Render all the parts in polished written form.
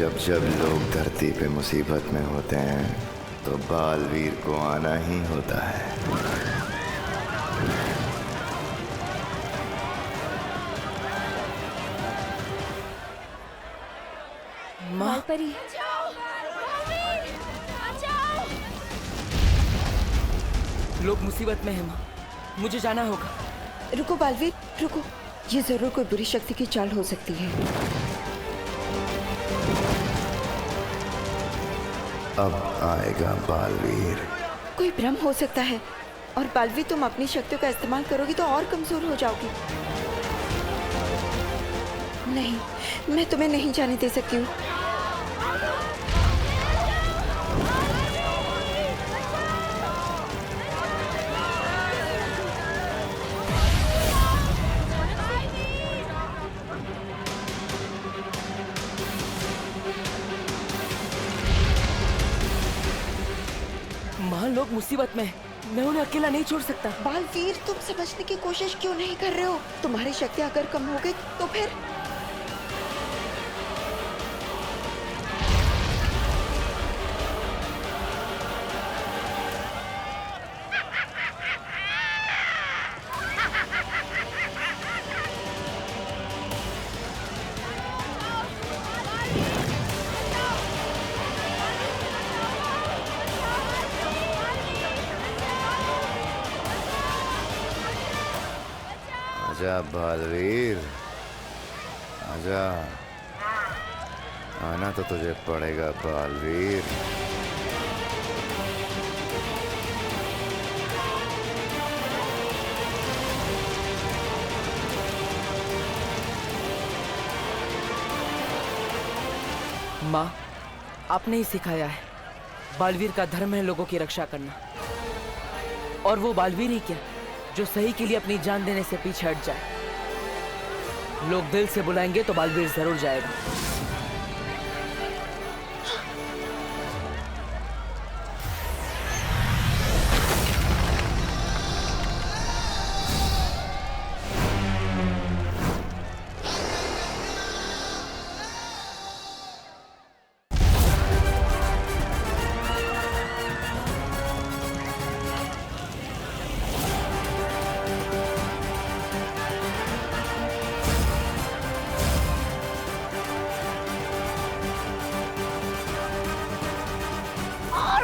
जब जब लोग धरती पे मुसीबत में होते हैं तो बालवीर को आना ही होता है। माँ परी, लोग मुसीबत में हैं माँ, मुझे जाना होगा। रुको बालवीर, रुको। ये जरूर कोई बुरी शक्ति की चाल हो सकती है। अब आएगा बालवीर। कोई भ्रम हो सकता है। और बालवीर, तुम अपनी शक्तियों का इस्तेमाल करोगी तो और कमजोर हो जाओगी। नहीं, मैं तुम्हें नहीं जाने दे सकती हूँ। माँ, लोग मुसीबत में हैं, मैं उन्हें अकेला नहीं छोड़ सकता। बालवीर, तुम समझने की कोशिश क्यों नहीं कर रहे हो? तुम्हारी शक्ति अगर कम हो गई तो फिर आजा बालवीर, आजा। आना तो तुझे पड़ेगा बालवीर। माँ, आपने ही सिखाया है, बालवीर का धर्म है लोगों की रक्षा करना। और वो बालवीर ही क्या, जो सही के लिए अपनी जान देने से पीछे हट जाए। लोग दिल से बुलाएंगे तो बालवीर जरूर जाएगा।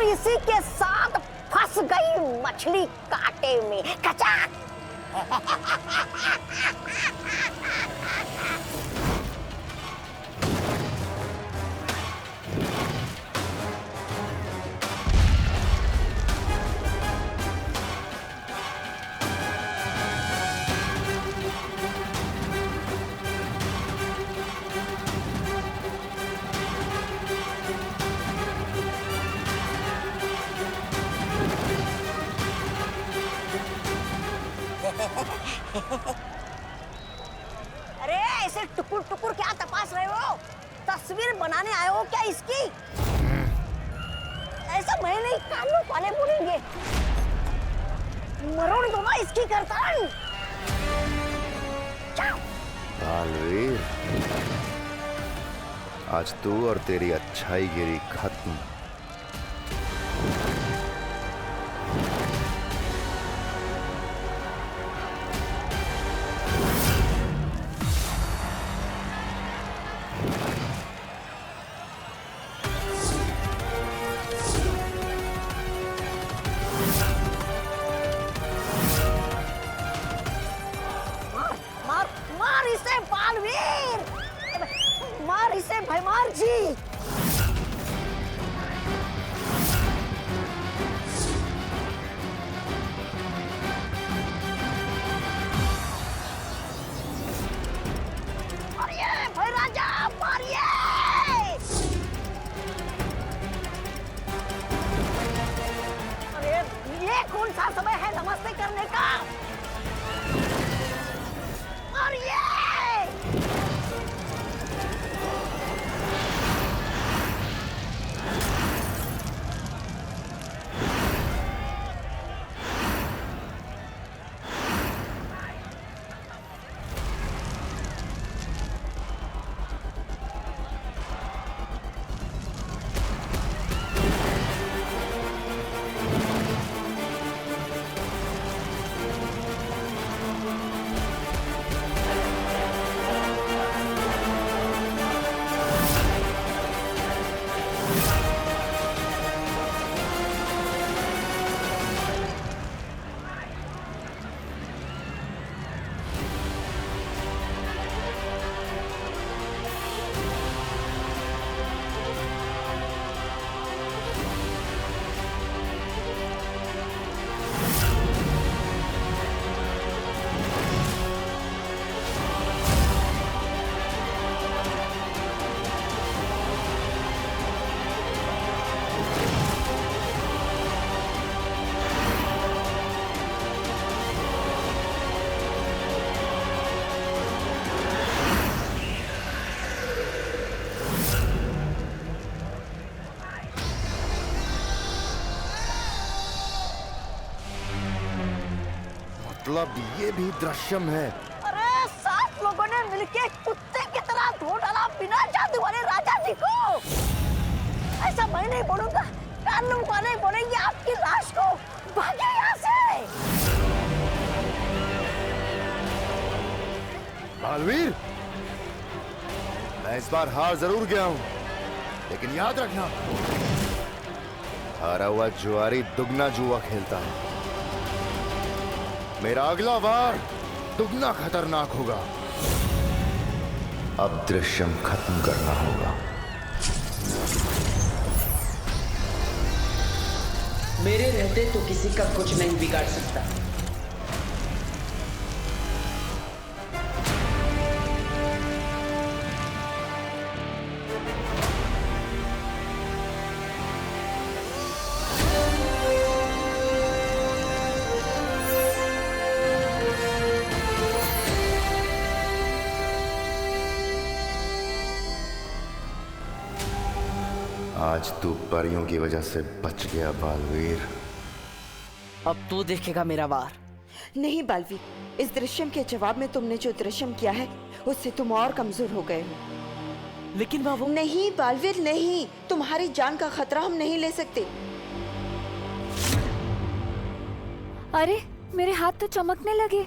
इसी के साथ फंस गई मछली कांटे में। कचाक। अरे ऐसे टुकुर टुकुर क्या तपास रहे हो? तस्वीर बनाने आए हो क्या इसकी? ऐसा मैं नहीं, कानों वाले बोलेंगे। मरोड़ दो ना इसकी गर्दन। बालवीर, आज तू और तेरी अच्छाई गिरी खत्म। मार इसे बालवीर, मार इसे भैमार जी। मारिए भाई राजा, मारिए। अरे ये कौन सा समय है नमस्ते करने का? मारिए। मतलब ये भी दृश्यम है। अरे 7 लोगों ने मिलके कुत्ते की तरह धो डाला बिना जादू वाले राजा जी को। ऐसा मैं नहीं बोलूंगा, कानून वाले बोलेंगे आपकी लाश को। भागे यहाँ से। बालवीर, मैं इस बार हार जरूर गया हूं, लेकिन याद रखना, हारा हुआ जुआरी दुगना जुआ खेलता है। मेरा अगला वार दुगना खतरनाक होगा। अब दृश्यम खत्म करना होगा। मेरे रहते तो किसी का कुछ नहीं बिगाड़ सकता। आज तू परियों की वजह से बच गया बालवीर। अब तू देखेगा मेरा वार। नहीं बालवीर, इस दृश्यम के जवाब में तुमने जो दृश्यम किया है उससे तुम और कमजोर हो गए हो। लेकिन बाबू, नहीं बालवीर नहीं, तुम्हारी जान का खतरा हम नहीं ले सकते। अरे मेरे हाथ तो चमकने लगे।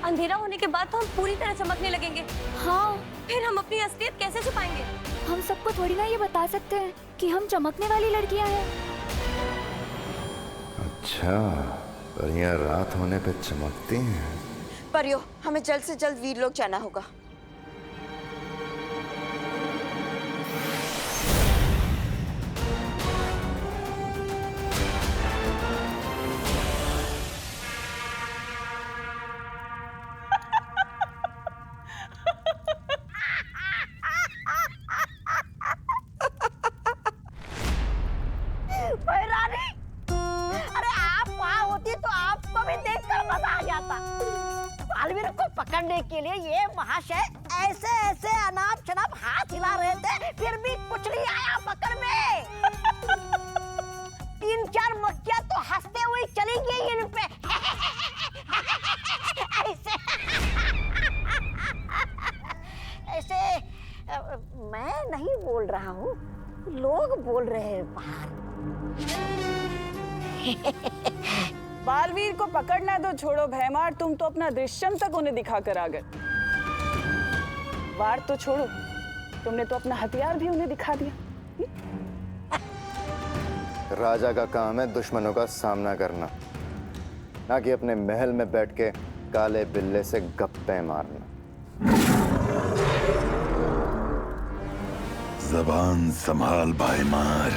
अंधेरा होने के बाद तो हम पूरी तरह चमकने लगेंगे। हाँ, फिर हम अपनी असलियत कैसे छुपाएंगे? हम सबको थोड़ी ना ये बता सकते हैं कि हम चमकने वाली लड़कियां हैं। अच्छा, परियां रात होने पे चमकती हैं। परियो, हमें जल्द से जल्द वीर लोग जाना होगा। भैरानी, अरे आप वहाँ होती तो आपको भी देखकर मजा आ जाता। बालवीर को पकड़ने के लिए ये महाशय ऐसे ऐसे अनाप शनाप हाथ हिला रहे थे, फिर भी कुछ नहीं आया पकड़ में। 3-4 मक्खियाँ तो हंसते हुए चली गई इन पे। ऐसे ऐसे मैं नहीं बोल रहा हूँ, लोग बोल रहे हैं बाहर। बालवीर को पकड़ना तो छोड़ो भैमार, तुम तो अपना दृश्यम तक उन्हें दिखा कर आ गए। वार तो छोड़ो, तुमने तो अपना हथियार भी उन्हें दिखा दिया। राजा का काम है दुश्मनों का सामना करना, ना कि अपने महल में बैठ के काले बिल्ले से गप्पे मारना। जबान संभाल भाईमार।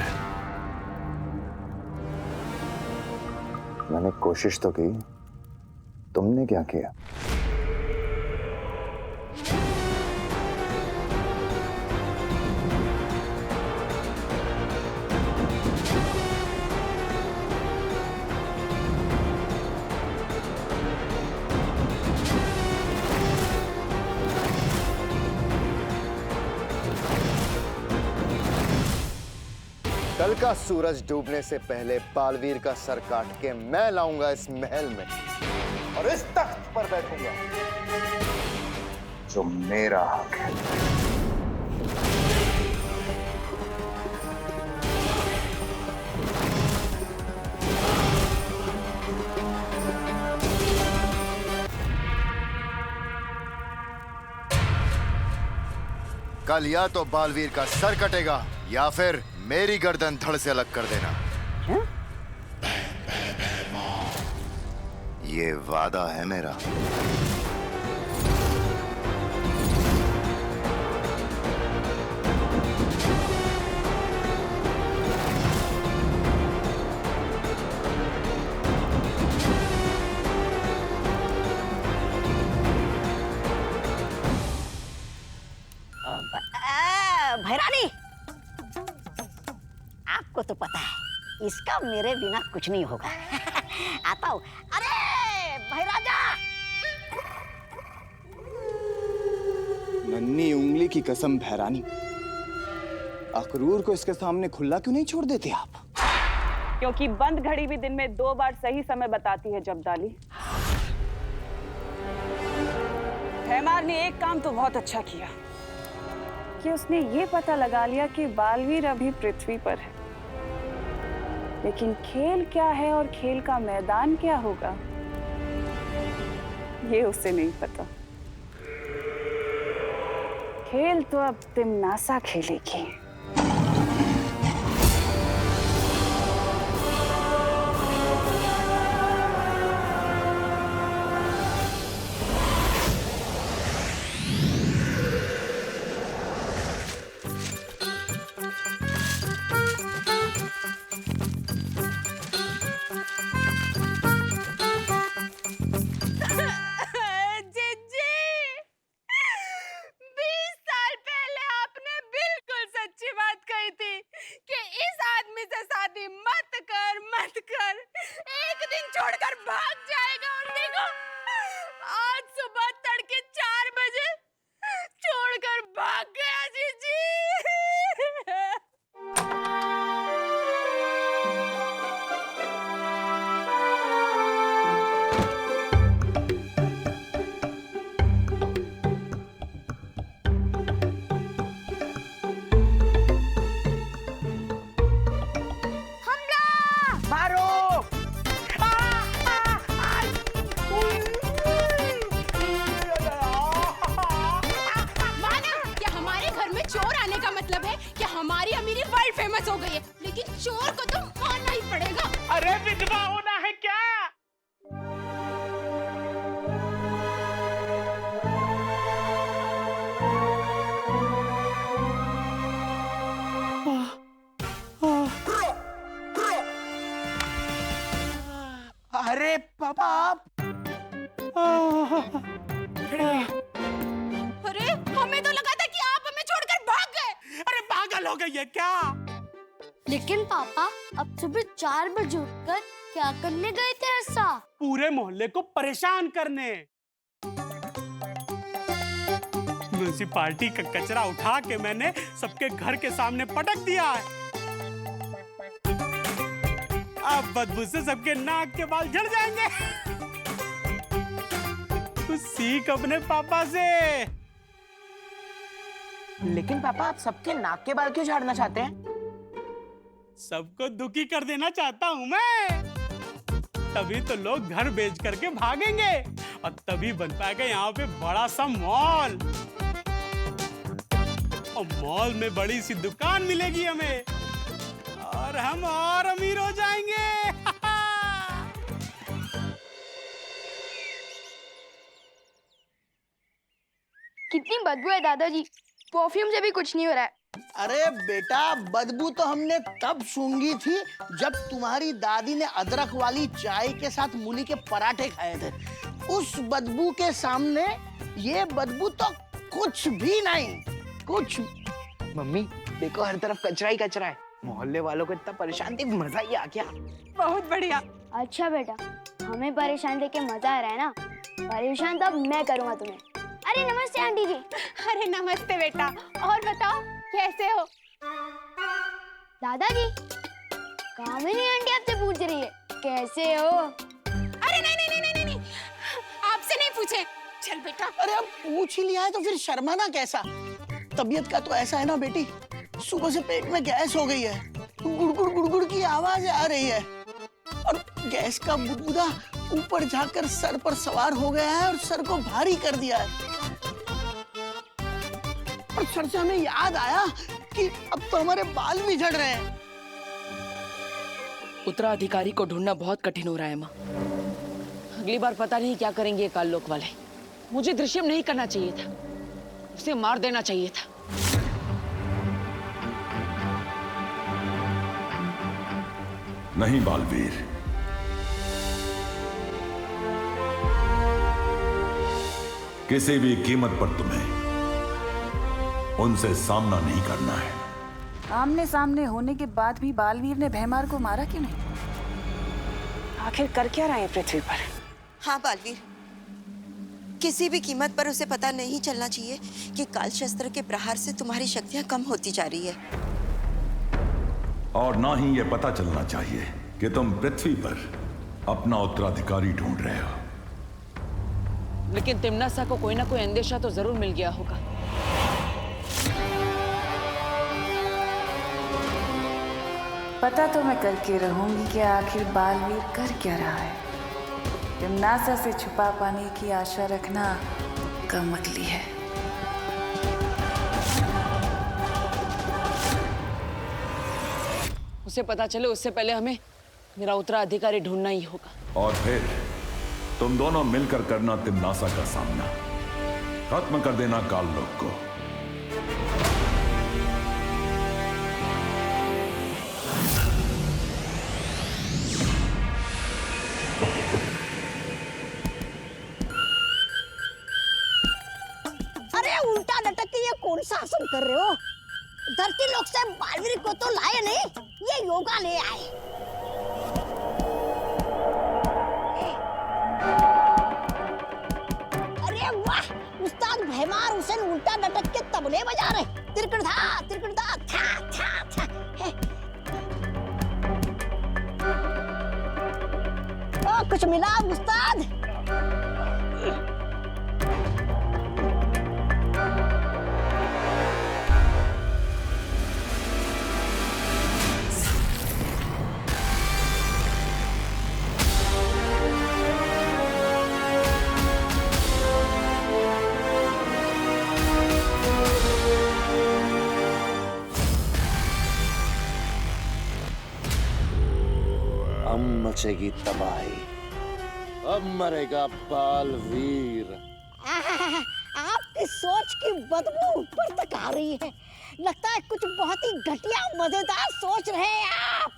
मैंने कोशिश तो की, तुमने क्या किया? कल का सूरज डूबने से पहले बालवीर का सर काट के मैं लाऊंगा इस महल में और इस तख्त पर बैठूंगा जो मेरा हक है। कल या तो बालवीर का सर कटेगा या फिर मेरी गर्दन धड़ से अलग कर देना। ये वादा है मेरा। भैरानी, आपको तो पता है इसका मेरे बिना कुछ नहीं होगा। आता हूँ। अरे भैरानी, नन्ही उंगली की कसम भैरानी, अक्रूर को इसके सामने खुला क्यों नहीं छोड़ देते आप? क्योंकि बंद घड़ी भी दिन में 2 बार सही समय बताती है जबदाली। भैमार ने एक काम तो बहुत अच्छा किया कि उसने ये पता लगा लिया कि बालवीर अभी पृथ्वी पर है, लेकिन खेल क्या है और खेल का मैदान क्या होगा ये उसे नहीं पता। खेल तो अब तिमनासा खेलेगी। अरे पापा अरे हमें तो लगा था कि आप हमें छोड़कर भाग गए। अरे पागल हो गई है क्या? लेकिन पापा अब सुबह 4 बजे उठकर क्या करने गए थे ऐसा? पूरे मोहल्ले को परेशान करने। म्युनिसिपालिटी का कचरा उठा के मैंने सबके घर के सामने पटक दिया है। अब बदबू से सबके नाक के बाल झड़ जाएंगे। तू सीख अपने पापा से। लेकिन पापा आप सबके नाक के बाल क्यों झाड़ना चाहते हैं? सबको दुखी कर देना चाहता हूं मैं। तभी तो लोग घर बेच करके भागेंगे और तभी बन पाएगा यहाँ पे बड़ा सा मॉल। और मॉल में बड़ी सी दुकान मिलेगी हमें और हम और अमीर हो जाएंगे। कितनी बदबू है दादाजी, परफ्यूम से भी कुछ नहीं हो रहा है। अरे बेटा बदबू तो हमने तब सूंघी थी जब तुम्हारी दादी ने अदरक वाली चाय के साथ मूली के पराठे खाए थे। उस बदबू के सामने ये बदबू तो कुछ भी नहीं, कुछ। मम्मी देखो हर तरफ कचरा ही कचरा है। मोहल्ले वालों को इतना परेशान देख मजा ही आ गया। बहुत बढ़िया। अच्छा बेटा, हमें परेशान देख के मजा आ रहा है ना? परेशान तो अब मैं करूँगा तुम्हें। अरे नमस्ते आंटी जी। अरे नमस्ते बेटा, और बताओ कैसे हो? दादाजी, कामिनी आंटी आपसे पूछ रही है कैसे हो? अरे नहीं, आपसे नहीं पूछे। चल बेटा। अरे अब पूछ ही लिया है तो फिर शर्माना कैसा? तबीयत का तो ऐसा है ना बेटी, सुबह से पेट में गैस हो गई है, गुड़गुड़ गुड़गुड़ की आवाज आ रही है और गैस का बुदबुदा ऊपर जाकर सर पर सवार हो गया है और सर को भारी कर दिया है। और सर से हमें याद आया कि अब तो हमारे बाल भी झड़ रहे हैं। उत्तराधिकारी को ढूंढना बहुत कठिन हो रहा है माँ। अगली बार पता नहीं क्या करेंगे काललोक वाले। मुझे दृश्यम नहीं करना चाहिए था, उसे मार देना चाहिए था। नहीं बालवीर, किसी भी कीमत पर तुम्हें उनसे सामना नहीं करना है। आमने सामने होने के बाद भी बालवीर ने भैमार को मारा क्यों नहीं? आखिर कर क्या रहे हैं पृथ्वी पर? हाँ बालवीर, किसी भी कीमत पर उसे पता नहीं चलना चाहिए कि काल शस्त्र के प्रहार से तुम्हारी शक्तियां कम होती जा रही है। और ना ही ये पता चलना चाहिए कि तुम पृथ्वी पर अपना उत्तराधिकारी ढूंढ रहे हो। लेकिन तिम्नासा को कोई ना कोई अंदेशा तो जरूर मिल गया होगा। पता तो मैं करके रहूंगी कि आखिर बालवीर कर क्या रहा है। तिम्नासा से छुपा पाने की आशा रखना कम अकली है। उसे पता चले उससे पहले हमें मेरा उत्तराधिकारी ढूंढना ही होगा। और फिर तुम दोनों मिलकर करना तिम्नासा का सामना, खत्म कर देना काल लोक को। अरे उल्टा लटक के ये कौन सा आसन कर रहे हो? धरती लोक से बालवीर को तो लाए नहीं, ये योगा ले आए। अरे वाह, उस्ताद भैमार हुसैन उल्टा लटक के तबले बजा रहे। तिरकड़ा था था। ओ, कुछ मिला उस्ताद? मचेगी तबाही, अब मरेगा बालवीर। आपकी सोच की बदबू ऊपर तक आ रही है। लगता है कुछ बहुत ही घटिया मजेदार सोच रहे हैं आप।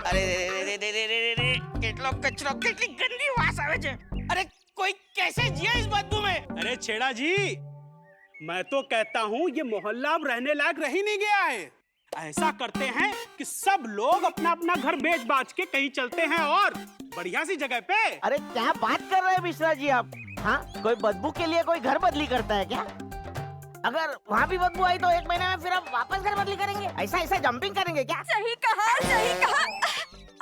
अरे કેટલો કચરો, કેટલી ગંદી વાસ આવે છે। અરે કોઈ कैसे जिया इस बदबू में? अरे छेड़ा जी, मैं तो कहता हूँ ये मोहल्ला अब रहने लायक रह ही नहीं गया है। ऐसा करते हैं कि सब लोग अपना अपना घर बेच बाच के कहीं चलते हैं और बढ़िया सी जगह पे। अरे क्या बात कर रहे हैं मिश्रा जी आप? हाँ, कोई बदबू के लिए कोई घर बदली करता है क्या? अगर वहाँ भी बदबू आई तो 1 महीने में फिर हम वापस घर बदली करेंगे। ऐसा जंपिंग करेंगे क्या? सही कहा, सही कहा।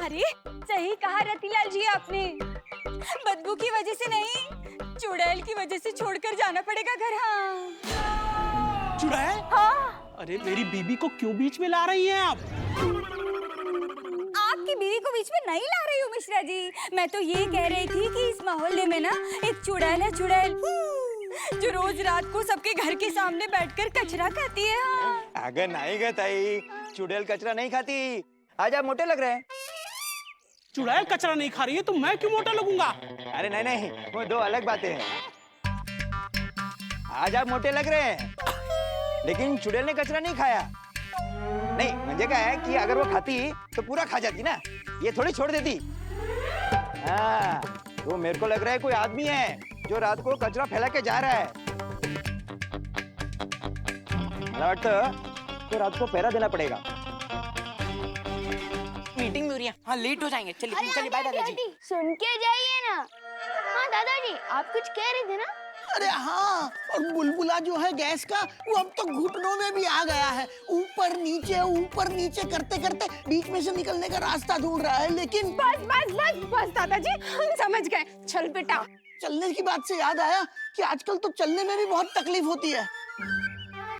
अरे सही कहा रतिलाल जी आपने। बदबू की वजह से नहीं, चुड़ैल की वजह से छोड़कर जाना पड़ेगा घर। हाँ। चुड़ैल? हाँ। अरे मेरी बीबी को क्यों बीच में ला रही हैं आप? आपकी बीवी को बीच में नहीं ला रही हूँ मिश्रा जी। मैं तो ये कह रही थी कि इस मोहल्ले में ना एक चुड़ैल है, चुड़ैल, जो रोज रात को सबके घर के सामने बैठकर कचरा खाती है। हाँ। अगर नहीं गए ताई, चुड़ैल कचरा नहीं खाती। आज आप मोटे लग रहे हैं। चुड़ैल कचरा नहीं खा रही है तो मैं क्यों मोटा लगूंगा? अरे नहीं, वो दो अलग बातें हैं। आज आप मोटे लग रहे हैं, लेकिन चुड़ैल ने कचरा नहीं खाया। नहीं, मुझे क्या है कि अगर वो खाती तो पूरा खा जाती ना, ये थोड़ी छोड़ देती। हाँ, वो मेरे को लग रहा है कोई आदमी है जो रात को कचरा फैला के जा रहा है। मला वाटतं तो रात को पहरा देना पड़ेगा। मीटिंग में हो रही है। हाँ, लेट हो जाएंगे। चलिए बाय दादाजी। सुन के जाइए ना। हाँ दादाजी, आप कुछ कह रहे थे ना? अरे हाँ, और बुलबुला जो है गैस का, वो अब तो घुटनों में भी आ गया है। ऊपर नीचे करते करते बीच में से निकलने का रास्ता ढूंढ रहा है। लेकिन बस दादाजी, हम समझ गए। चल बेटा। चलने की बात से याद आया कि आजकल तो चलने में भी बहुत तकलीफ होती है।